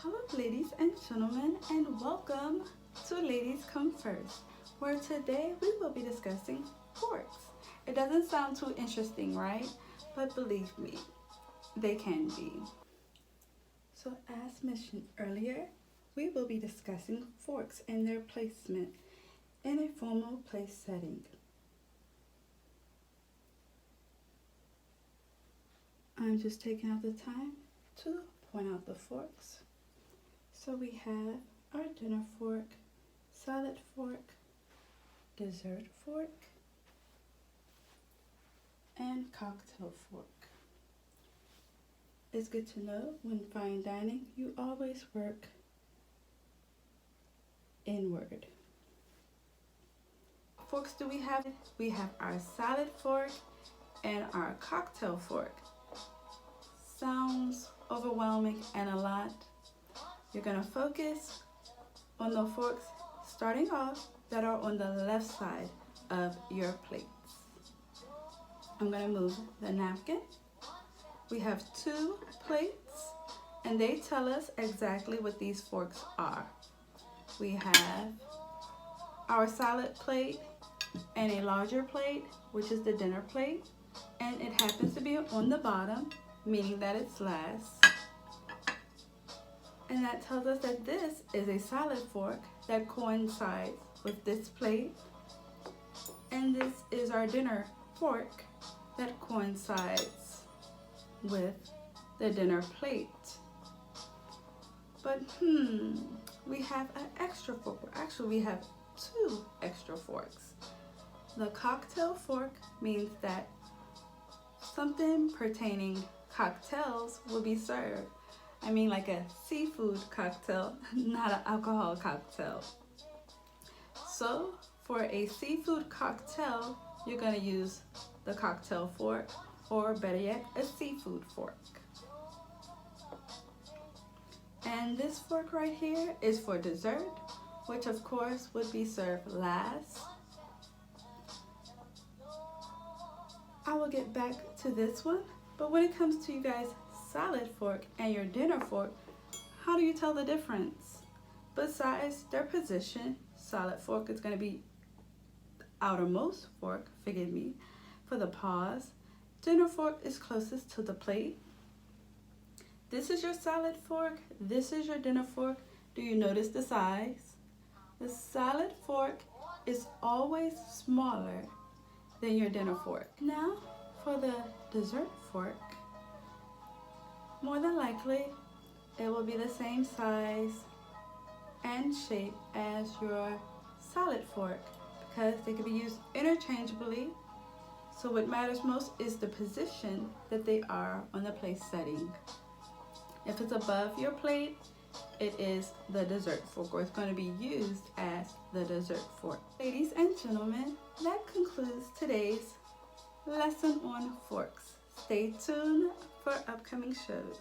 Hello ladies and gentlemen, and welcome to Ladies Come First, where today we will be discussing forks. It doesn't sound too interesting, right? But believe me, they can be. So as mentioned earlier, we will be discussing forks and their placement in a formal place setting. I'm just taking out the time to point out the forks. So we have our dinner fork, salad fork, dessert fork, and cocktail fork. It's good to know when fine dining, you always work inward. Forks do we have? We have our salad fork and our cocktail fork. Sounds overwhelming and a lot. You're going to focus on the forks starting off that are on the left side of your plates. I'm going to move the napkin. We have 2 plates and they tell us exactly what these forks are. We have our salad plate and a larger plate, which is the dinner plate, and it happens to be on the bottom, meaning that it's last. And that tells us that this is a salad fork that coincides with this plate. And this is our dinner fork that coincides with the dinner plate. But we have an extra fork. Actually, we have 2 extra forks. The cocktail fork means that something pertaining cocktails will be served. I mean like a seafood cocktail, not an alcohol cocktail. So for a seafood cocktail, you're going to use the cocktail fork, or better yet, a seafood fork. And this fork right here is for dessert, which of course would be served last. I will get back to this one, but when it comes to you guys' salad fork and your dinner fork, how do you tell the difference? Besides their position, salad fork is going to be the outermost fork, forgive me for the pause. Dinner fork is closest to the plate. This is your salad fork, this is your dinner fork. Do you notice the size? The salad fork is always smaller than your dinner fork. Now for the dessert fork. More than likely, it will be the same size and shape as your salad fork because they can be used interchangeably. So what matters most is the position that they are on the place setting. If it's above your plate, it is the dessert fork, or it's going to be used as the dessert fork. Ladies and gentlemen, that concludes today's lesson on forks. Stay tuned for upcoming shows.